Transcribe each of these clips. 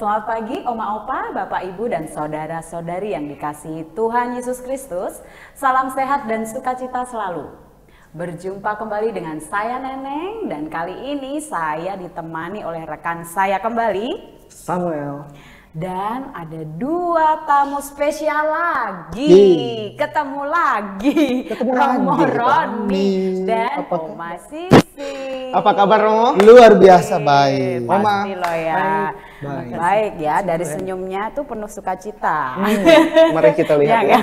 Selamat pagi Oma Opa, Bapak Ibu dan Saudara-saudari yang dikasihi Tuhan Yesus Kristus. Salam sehat dan sukacita selalu. Berjumpa kembali dengan saya Neneng dan kali ini saya ditemani oleh rekan saya kembali Samuel. Dan ada dua tamu spesial lagi. Ketemu lagi Romo Roni dan Oma Sisi. Apa kabar Romo? Luar biasa baik. Oma. Pasti lo ya. Baik ya, dari senyumnya tuh penuh sukacita. Mari kita lihat ya.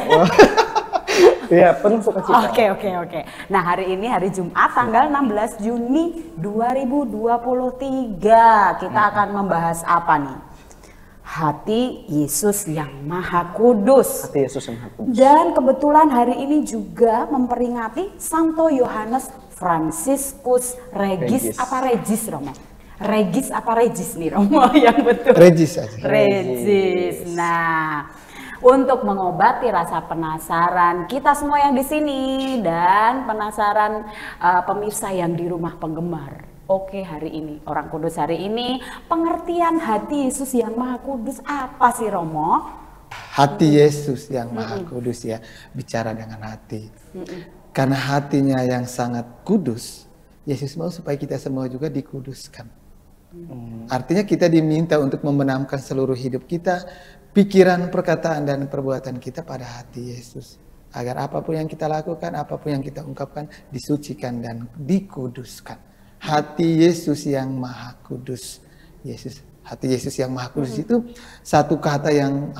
Iya, penuh sukacita. Oke. Nah, hari ini hari Jumat tanggal 16 Juni 2023. Kita akan membahas apa nih? Hati Yesus yang Maha Kudus. Hati Yesus yang Maha Kudus. Dan kebetulan hari ini juga memperingati Santo Yohanes Franciscus Regis. Apa Regis, Romo? Regis apa Regis nih, Romo? Yang betul. Regis aja. Regis. Nah, untuk mengobati rasa penasaran kita semua yang di sini dan penasaran pemirsa yang di rumah penggemar. Oke, hari ini Orang Kudus hari ini pengertian hati Yesus yang Maha Kudus apa sih, Romo? Hati Yesus yang Maha Kudus ya, bicara dengan hati. Karena hatinya yang sangat kudus, Yesus mau supaya kita semua juga dikuduskan. Artinya kita diminta untuk membenamkan seluruh hidup kita, pikiran, perkataan, dan perbuatan kita pada hati Yesus. Agar apapun yang kita lakukan, apapun yang kita ungkapkan, disucikan dan dikuduskan. Hati Yesus yang Maha Kudus. Hati Yesus yang Maha Kudus itu satu kata yang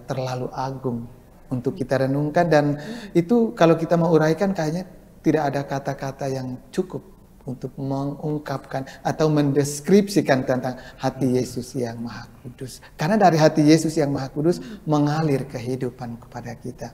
terlalu agung untuk kita renungkan, dan itu kalau kita mau uraikan kayaknya tidak ada kata-kata yang cukup untuk mengungkapkan atau mendeskripsikan tentang hati Yesus yang Maha Kudus. Karena dari hati Yesus yang Maha Kudus mengalir kehidupan kepada kita.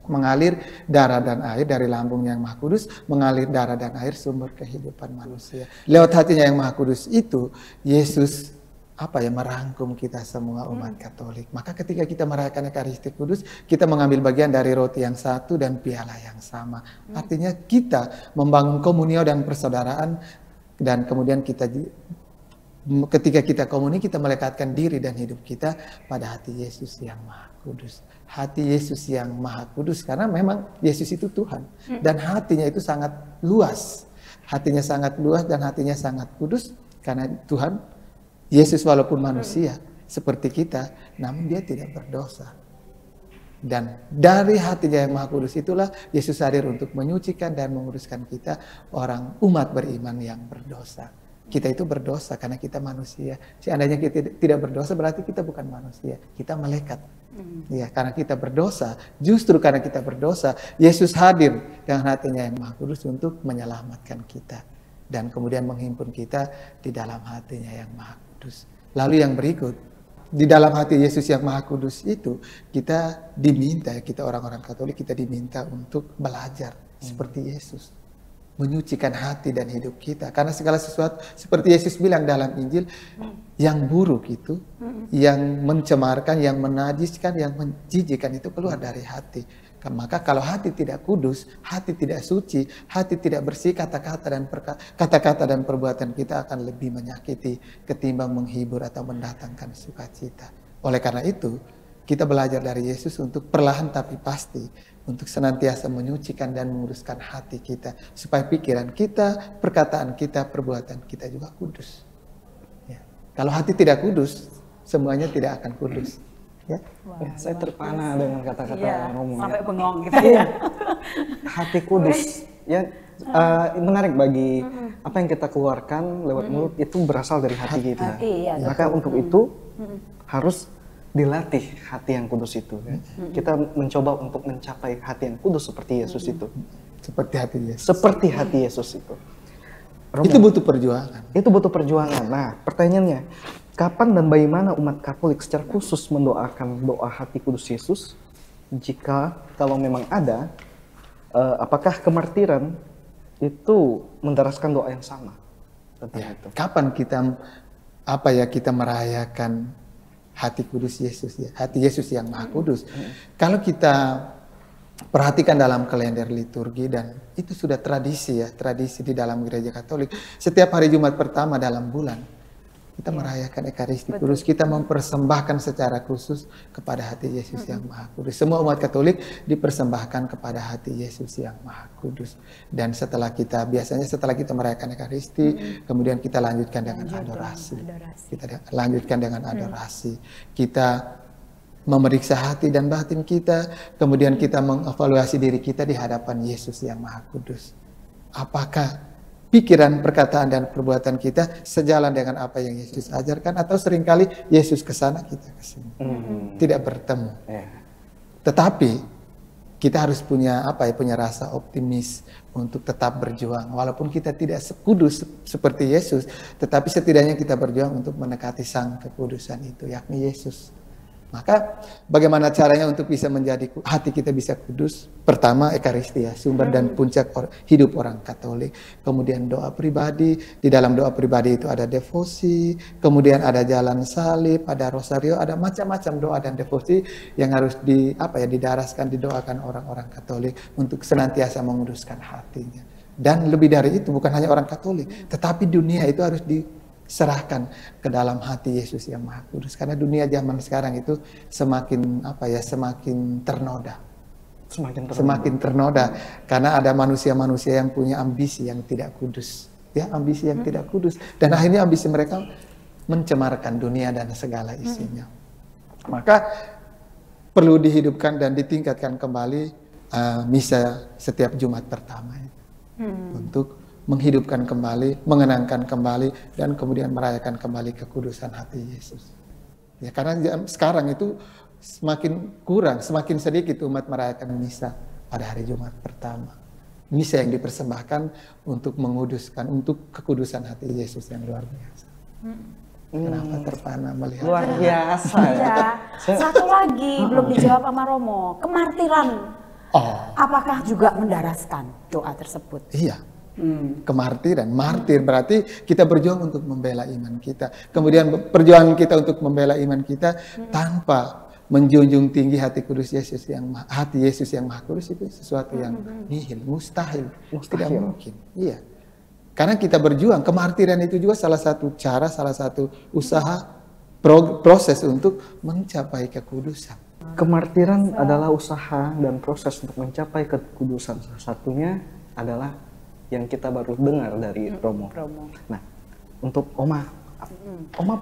Mengalir darah dan air dari lambung yang Maha Kudus, mengalir darah dan air sumber kehidupan manusia. Lewat hatinya yang Maha Kudus itu, Yesus merangkum kita semua umat Katolik. Maka ketika kita merayakan Ekaristi Kudus, kita mengambil bagian dari roti yang satu dan piala yang sama. Artinya kita membangun komunio dan persaudaraan, dan kemudian ketika kita komuni, kita melekatkan diri dan hidup kita pada hati Yesus yang Maha Kudus. Hati Yesus yang Maha Kudus, karena memang Yesus itu Tuhan. Dan hatinya itu sangat luas. Hatinya sangat luas dan hatinya sangat kudus. Karena Tuhan, Yesus walaupun manusia seperti kita, namun dia tidak berdosa. Dan dari hatinya yang Maha Kudus itulah Yesus hadir untuk menyucikan dan menguruskan kita, orang umat beriman yang berdosa. Kita itu berdosa karena kita manusia. Seandainya kita tidak berdosa berarti kita bukan manusia, kita malaikat. Ya, karena kita berdosa, justru karena kita berdosa, Yesus hadir dengan hatinya yang Maha Kudus untuk menyelamatkan kita dan kemudian menghimpun kita di dalam hatinya yang Maha Kudus. Lalu yang berikut, di dalam hati Yesus yang Maha Kudus itu kita diminta, kita orang-orang Katolik kita diminta untuk belajar seperti Yesus. Menyucikan hati dan hidup kita. Karena segala sesuatu seperti Yesus bilang dalam Injil, yang buruk itu, yang mencemarkan, yang menajiskan, yang menjijikkan itu keluar dari hati. Maka kalau hati tidak kudus, hati tidak suci, hati tidak bersih, kata-kata dan perbuatan kita akan lebih menyakiti ketimbang menghibur atau mendatangkan sukacita. Oleh karena itu, kita belajar dari Yesus untuk perlahan tapi pasti, untuk senantiasa menyucikan dan menguruskan hati kita, supaya pikiran kita, perkataan kita, perbuatan kita juga kudus. Ya. Kalau hati tidak kudus, semuanya tidak akan kudus. Ya. Saya terpana dengan kata-kata Romo. Sampai bengong gitu ya. Hati kudus. Ya, menarik bagi apa yang kita keluarkan lewat mulut itu berasal dari hati kita. Maka untuk itu harus dilatih hati yang kudus itu. Kita mencoba untuk mencapai hati yang kudus seperti Yesus itu. Seperti hati Yesus. Seperti hati Yesus itu. Romo, itu butuh perjuangan. Itu butuh perjuangan. Nah, pertanyaannya, kapan dan bagaimana umat Katolik secara khusus mendoakan doa hati kudus Yesus? Jika kalau memang ada, apakah kemartiran itu mendaraskan doa yang sama? Itu. Kapan kita merayakan hati kudus Yesus ya, hati Yesus yang Maha Kudus. Kalau kita perhatikan dalam kalender liturgi, dan itu sudah tradisi ya, tradisi di dalam gereja Katolik. Setiap hari Jumat pertama dalam bulan, kita merayakan Ekaristi Kudus, kita mempersembahkan secara khusus kepada hati Yesus yang Maha Kudus. Semua umat Katolik dipersembahkan kepada hati Yesus yang Maha Kudus. Dan biasanya setelah kita merayakan Ekaristi, kemudian kita lanjutkan dengan adorasi. Kita lanjutkan dengan adorasi. Kita memeriksa hati dan batin kita, kemudian kita mengevaluasi diri kita di hadapan Yesus yang Maha Kudus. Apakah pikiran, perkataan, dan perbuatan kita sejalan dengan apa yang Yesus ajarkan, atau seringkali Yesus ke sana, kita ke sini. Tidak bertemu. Tetapi kita harus punya punya rasa optimis untuk tetap berjuang. Walaupun kita tidak sekudus seperti Yesus, tetapi setidaknya kita berjuang untuk mendekati Sang Kekudusan itu, yakni Yesus. Maka bagaimana caranya untuk bisa menjadi hati kita bisa kudus? Pertama, Ekaristia, sumber dan puncak hidup orang Katolik. Kemudian doa pribadi, di dalam doa pribadi itu ada devosi, kemudian ada jalan salib, ada rosario, ada macam-macam doa dan devosi yang harus didaraskan, didoakan orang-orang Katolik untuk senantiasa menguduskan hatinya. Dan lebih dari itu, bukan hanya orang Katolik, tetapi dunia itu harus serahkan ke dalam hati Yesus yang Maha Kudus, karena dunia zaman sekarang itu semakin ternoda, semakin ternoda karena ada manusia-manusia yang punya ambisi yang tidak kudus, ambisi yang tidak kudus, dan akhirnya ambisi mereka mencemarkan dunia dan segala isinya. Maka perlu dihidupkan dan ditingkatkan kembali misa setiap Jumat pertama itu, untuk menghidupkan kembali, mengenangkan kembali, dan kemudian merayakan kembali kekudusan hati Yesus. Ya, karena sekarang itu semakin kurang, semakin sedikit umat merayakan misa pada hari Jumat pertama. Misa yang dipersembahkan untuk menguduskan, untuk kekudusan hati Yesus yang luar biasa. Kenapa terpana melihat? Luar biasa ya. Satu lagi belum dijawab sama Romo, kemartiran. Apakah juga mendaraskan doa tersebut? Iya. Kemartiran, martir berarti kita berjuang untuk membela iman kita. Kemudian perjuangan kita untuk membela iman kita tanpa menjunjung tinggi hati Yesus yang Maha Kudus itu sesuatu yang nihil, mustahil, tidak mungkin. Iya. Karena kita berjuang, kemartiran itu juga salah satu cara, salah satu usaha proses untuk mencapai kekudusan. Kemartiran adalah usaha dan proses untuk mencapai kekudusan. Salah satunya adalah yang kita baru dengar dari Romo. Nah, untuk Oma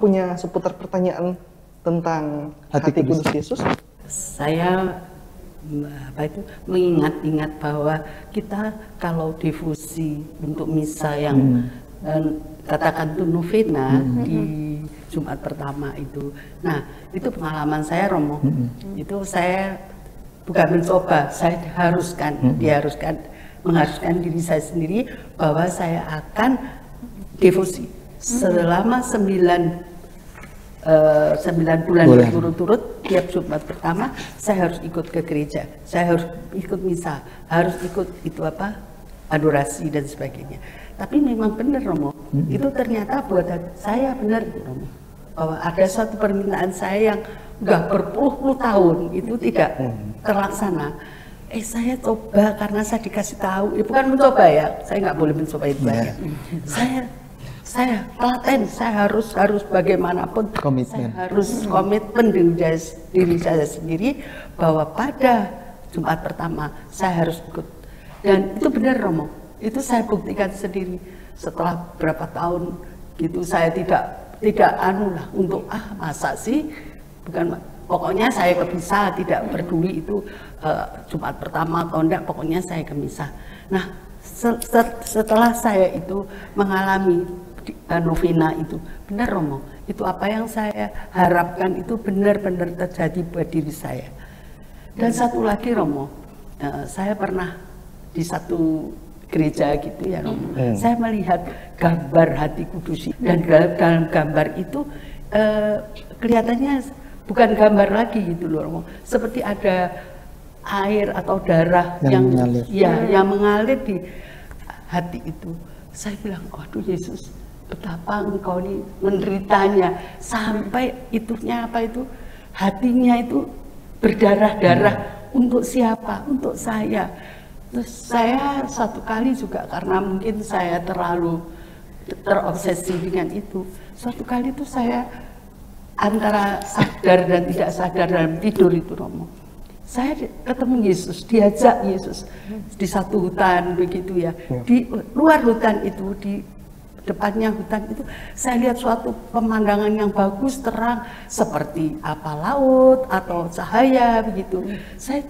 punya seputar pertanyaan tentang hati kudus Yesus? Saya mengingat-ingat bahwa kita kalau difusi untuk misa yang katakan itu novena di Jumat pertama itu. Nah, itu pengalaman saya, Romo. Itu saya bukan mencoba, saya mengharuskan diri saya sendiri bahwa saya akan devosi selama 9 bulan berturut-turut. Tiap Jumat pertama saya harus ikut ke gereja, saya harus ikut misa, harus ikut adorasi dan sebagainya. Tapi memang benar, Romo, itu ternyata buat saya benar, Romo, bahwa ada suatu permintaan saya yang udah berpuluh-puluh tahun itu tidak terlaksana. Saya coba karena saya dikasih tahu, bukan mencoba ya, saya nggak boleh mencoba itu ya. Saya telaten, saya harus bagaimanapun, saya harus komitmen diri saya sendiri bahwa pada Jumat pertama saya harus ikut. Dan itu benar, Romo, itu saya buktikan sendiri. Setelah berapa tahun gitu saya tidak untuk masa sih, pokoknya saya ke misa, tidak peduli itu Jumat pertama atau enggak, pokoknya saya ke misa. Nah, setelah saya itu mengalami novena itu, benar, Romo, itu apa yang saya harapkan itu benar-benar terjadi buat diri saya. Dan satu lagi, Romo, saya pernah di satu gereja gitu ya, Romo, saya melihat gambar hati kudus, dan dalam gambar itu kelihatannya bukan gambar lagi gitu loh, Romo. Seperti ada air atau darah yang mengalir di hati itu. Saya bilang, waduh Yesus, betapa engkau ini menderitanya sampai hatinya itu berdarah-darah. Untuk siapa? Untuk saya. Terus saya satu kali juga karena mungkin saya terlalu terobsesi dengan itu, Suatu kali itu saya antara sadar dan tidak sadar dalam tidur itu Romo. Saya ketemu Yesus, diajak Yesus di satu hutan begitu ya. Di luar hutan itu, di depannya hutan itu, saya lihat suatu pemandangan yang bagus, terang, seperti apa laut atau cahaya begitu. Saya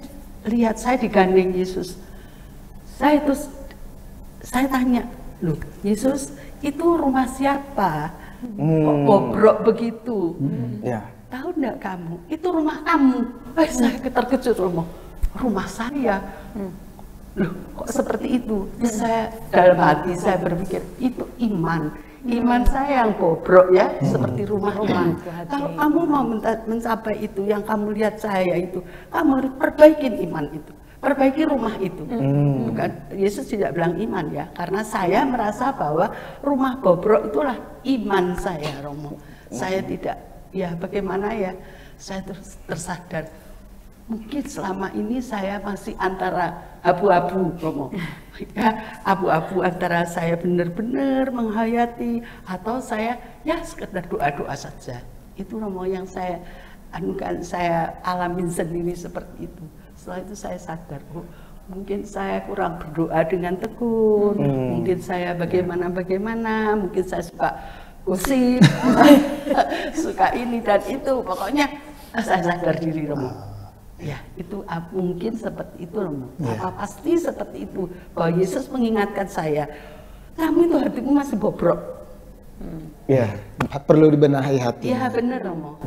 lihat, saya digandeng Yesus. Saya tanya, loh Yesus, itu rumah siapa? Kok bobrok begitu? Tahu enggak kamu? Itu rumah kamu. Saya terkejut, rumah saya. Loh, kok seperti itu? Saya dalam hati saya berpikir itu iman saya yang bobrok ya, seperti rumah-rumah. Kalau kamu mau mencapai itu, yang kamu lihat saya itu, kamu harus perbaikin iman itu, perbaiki rumah itu. Bukan, Yesus tidak bilang iman ya, karena saya merasa bahwa rumah bobrok itulah iman saya, Romo. Saya tidak, ya bagaimana ya, saya tersadar. Mungkin selama ini saya masih antara abu-abu, Romo. Ya, abu-abu antara saya benar-benar menghayati atau saya ya sekedar doa-doa saja. Itu Romo yang saya saya alamin sendiri seperti itu. Setelah itu saya sadar, mungkin saya kurang berdoa dengan tekun, mungkin saya bagaimana, mungkin saya suka gosip, suka ini dan itu, pokoknya saya sadar diri, Romo. Ya, itu mungkin seperti itu, Romo. Apa pasti seperti itu, bahwa Yesus mengingatkan saya, kamu itu hatimu masih bobrok. Ya, perlu dibenahi hati. Iya benar, Romo.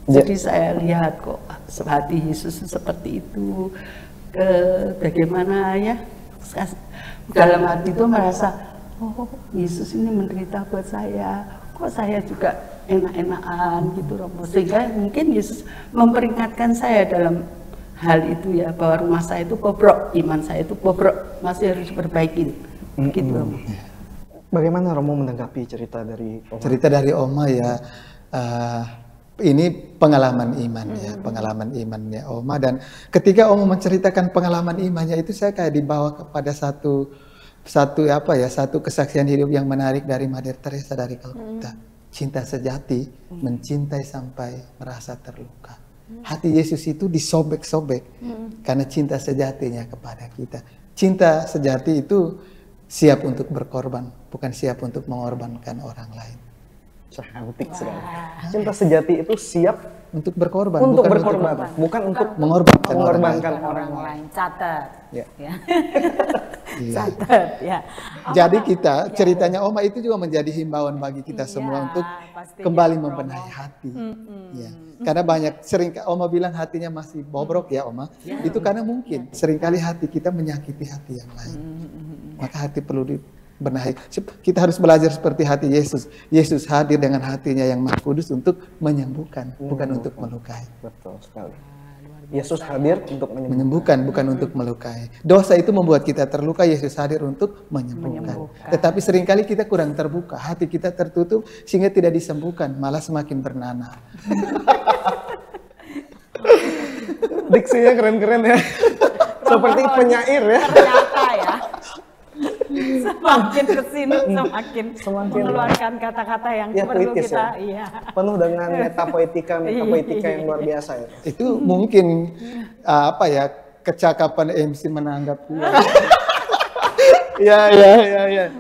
Jadi saya lihat kok hati Yesus seperti itu. Bagaimana ya, dalam hati itu merasa, oh Yesus ini menderita buat saya, kok saya juga enak-enakan gitu, Romo. Sehingga mungkin Yesus memperingatkan saya dalam hal itu ya, bahwa rumah saya itu bobrok, iman saya itu bobrok, masih harus diperbaikin gitu, Romo. Bagaimana Romo menanggapi cerita dari Oma? Cerita dari Oma ya, ini pengalaman iman ya, pengalaman imannya Oma. Dan ketika Oma menceritakan pengalaman imannya itu, saya kayak dibawa kepada satu kesaksian hidup yang menarik dari Mother Teresa dari Calcutta. Cinta sejati mencintai sampai merasa terluka. Hati Yesus itu disobek-sobek karena cinta sejatinya kepada kita. Cinta sejati itu siap untuk berkorban, bukan siap untuk mengorbankan orang lain. Cantik sekali. Cinta sejati itu siap untuk berkorban, bukan untuk mengorbankan orang lain. Catat. Ya. Catat ya. Jadi kita ceritanya Oma itu juga menjadi himbauan bagi kita semua untuk kembali membenahi hati. Ya. Karena sering Oma bilang hatinya masih bobrok ya Oma. Itu karena mungkin seringkali hati kita menyakiti hati yang lain. Maka hati perlu dibenahi. Kita harus belajar seperti hati Yesus. Yesus hadir dengan hatinya yang Maha Kudus untuk menyembuhkan, bukan untuk melukai. Betul sekali. Yesus hadir untuk menyembuhkan, bukan untuk melukai. Dosa itu membuat kita terluka, Yesus hadir untuk menyembuhkan. Tetapi seringkali kita kurang terbuka, hati kita tertutup sehingga tidak disembuhkan, malah semakin bernanah. Diksinya keren-keren ya. Seperti penyair ya. Ternyata ya. Semakin kesini semakin mengeluarkan kata-kata yang perlu kita ya? Penuh dengan metapoetika yang luar biasa ya. Itu mungkin kecakapan MC menanggap. Ya.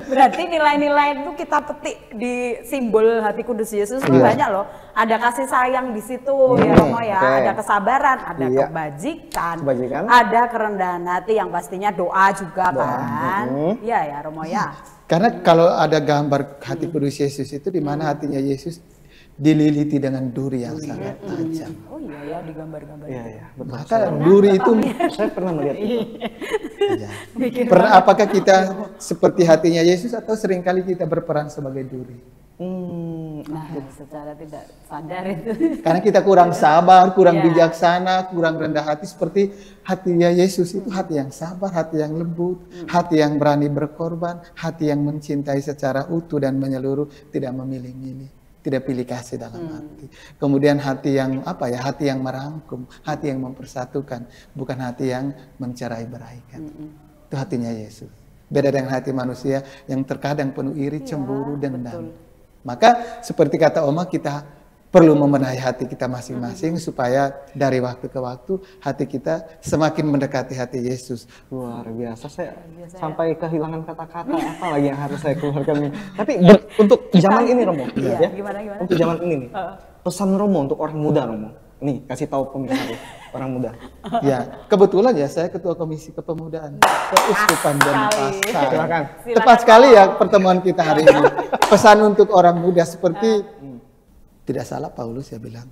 Berarti nilai-nilai itu kita petik di simbol hati kudus Yesus banyak loh. Ada kasih sayang di situ ya Romo ya, ada kesabaran, ada kebajikan, ada kerendahan hati yang pastinya doa juga kan. Iya ya Romo ya. Karena kalau ada gambar hati kudus Yesus itu di mana hatinya Yesus dililiti dengan duri yang sangat tajam. Oh iya ya, di gambar-gambar. Iya, betul. Maka duri itu saya pernah melihat itu. Ya. Apakah kita seperti hatinya Yesus atau seringkali kita berperan sebagai duri? Nah, secara tidak sadar itu. Karena kita kurang sabar, kurang bijaksana, kurang rendah hati seperti hatinya Yesus itu hati yang sabar, hati yang lembut, hati yang berani berkorban, hati yang mencintai secara utuh dan menyeluruh, tidak memilih-milih. Tidak pilih kasih dalam hati. Kemudian hati yang hati yang merangkum, hati yang mempersatukan, bukan hati yang mencerai-beraikan. Itu hatinya Yesus. Beda dengan hati manusia yang terkadang penuh iri, cemburu, dendam. Maka seperti kata Oma, kita perlu membenahi hati kita masing-masing supaya dari waktu ke waktu hati kita semakin mendekati hati Yesus. Luar biasa, saya sampai kehilangan kata-kata apa lagi yang harus saya keluarkan nih. Tapi untuk zaman ini Romo, ya, gimana? untuk zaman ini nih, pesan Romo untuk orang muda Romo. Nih, kasih tahu pemirsa orang muda. Ya, kebetulan ya saya ketua komisi kepemudaan Keuskupan Denpasar. Silakan. Tepat sekali ya pertemuan kita hari ini. Pesan untuk orang muda seperti tidak salah Paulus ya bilang.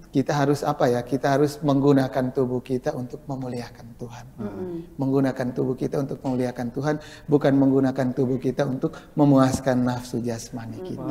Kita harus apa ya? Kita harus menggunakan tubuh kita untuk memuliakan Tuhan. Menggunakan tubuh kita untuk memuliakan Tuhan, bukan menggunakan tubuh kita untuk memuaskan nafsu jasmani kita.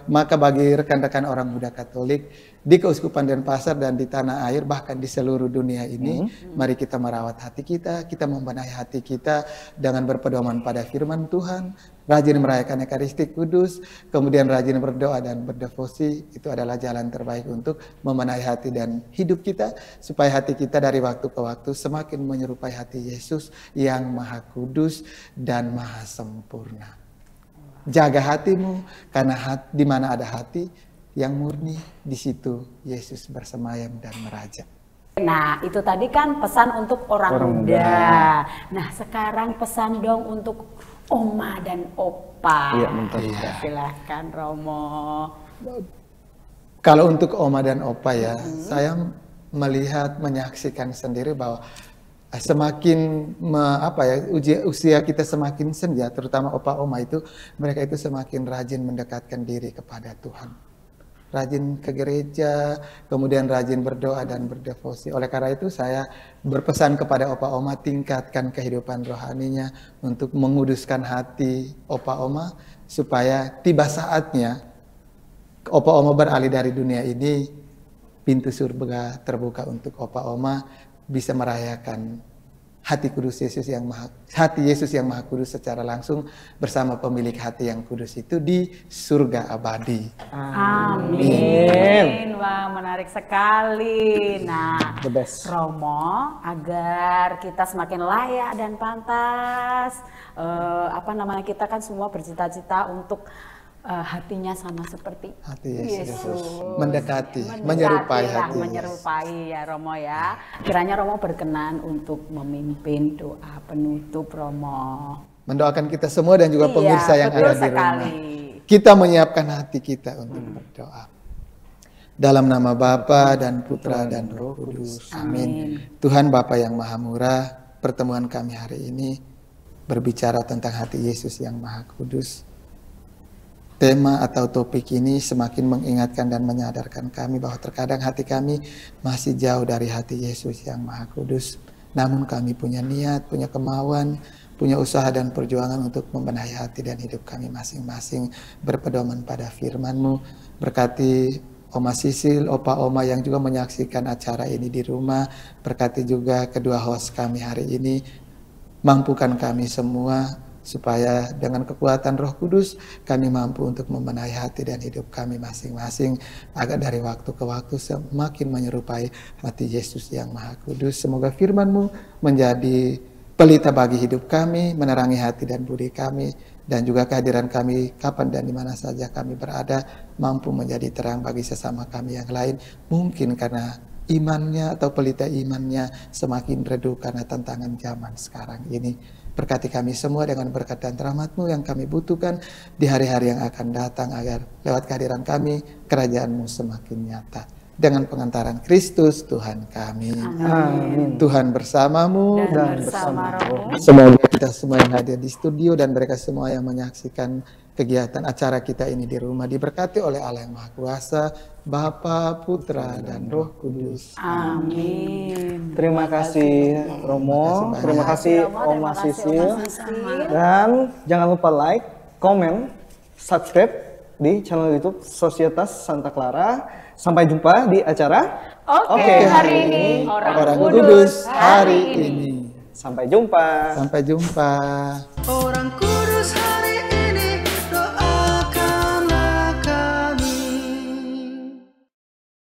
Maka bagi rekan-rekan orang muda Katolik di Keuskupan Denpasar dan di tanah air, bahkan di seluruh dunia ini, mari kita merawat hati kita membenahi hati kita dengan berpedoman pada firman Tuhan, rajin merayakan Ekaristi Kudus, kemudian rajin berdoa dan berdevosi. Itu adalah jalan terbaik untuk membenahi hati dan hidup kita, supaya hati kita dari waktu ke waktu semakin menyerupai hati Yesus yang Maha Kudus dan Maha Sempurna. Jaga hatimu, karena di mana ada hati yang murni, di situ Yesus bersemayam dan meraja. Nah, itu tadi kan pesan untuk orang muda. Nah, sekarang pesan dong untuk Oma dan Opa. Iya, ya. Silahkan Romo. Kalau untuk Oma dan Opa ya, saya melihat, menyaksikan sendiri bahwa semakin usia kita semakin senja, terutama Opa Oma itu, mereka itu semakin rajin mendekatkan diri kepada Tuhan. Rajin ke gereja, kemudian rajin berdoa dan berdevosi. Oleh karena itu saya berpesan kepada Opa Oma, tingkatkan kehidupan rohaninya untuk menguduskan hati Opa Oma, supaya tiba saatnya Opa Oma beralih dari dunia ini, pintu surga terbuka untuk Opa Oma bisa merayakan hati Yesus yang Maha Kudus secara langsung bersama pemilik hati yang kudus itu di surga abadi. Amin. Wah, menarik sekali. Nah, The best. Romo, agar kita semakin layak dan pantas, kita kan semua bercita-cita untuk hatinya sama seperti hati Yesus. Mendekati menyerupai ya Romo ya. Kiranya Romo berkenan untuk memimpin doa penutup Romo. Mendoakan kita semua dan juga pemirsa yang ada di rumah. Kita menyiapkan hati kita untuk berdoa. Dalam nama Bapa dan Putra dan Roh Kudus. Amin. Tuhan Bapa yang Maha Murah, pertemuan kami hari ini berbicara tentang hati Yesus yang Maha Kudus. Tema atau topik ini semakin mengingatkan dan menyadarkan kami bahwa terkadang hati kami masih jauh dari hati Yesus yang Maha Kudus. Namun kami punya niat, punya kemauan, punya usaha dan perjuangan untuk membenahi hati dan hidup kami masing-masing berpedoman pada firman-Mu. Berkati Oma Sisil, Opa Oma yang juga menyaksikan acara ini di rumah. Berkati juga kedua host kami hari ini. Mampukan kami semua supaya dengan kekuatan Roh Kudus kami mampu untuk membenahi hati dan hidup kami masing-masing, agar dari waktu ke waktu semakin menyerupai hati Yesus yang Maha Kudus. Semoga firman-Mu menjadi pelita bagi hidup kami, menerangi hati dan budi kami, dan juga kehadiran kami kapan dan di mana saja kami berada mampu menjadi terang bagi sesama kami yang lain, mungkin karena imannya atau pelita imannya semakin redup karena tantangan zaman sekarang ini. Berkati kami semua dengan berkat dan rahmat-Mu yang kami butuhkan di hari-hari yang akan datang, agar lewat kehadiran kami, kerajaan-Mu semakin nyata. Dengan pengantaran Kristus Tuhan kami. Amin. Tuhan bersamamu dan bersama Roh. Semoga kita semua yang hadir di studio dan mereka semua yang menyaksikan kegiatan acara kita ini di rumah diberkati oleh Allah yang Maha Kuasa, Bapa, Putra, dan Roh Kudus. Amin. Terima kasih Romo, terima kasih Oma Sisil, dan jangan lupa like, komen, subscribe di channel YouTube Sosietas Santa Clara. Sampai jumpa di acara Oke, hari ini Orang Kudus hari ini. Sampai jumpa. Sampai jumpa. Orang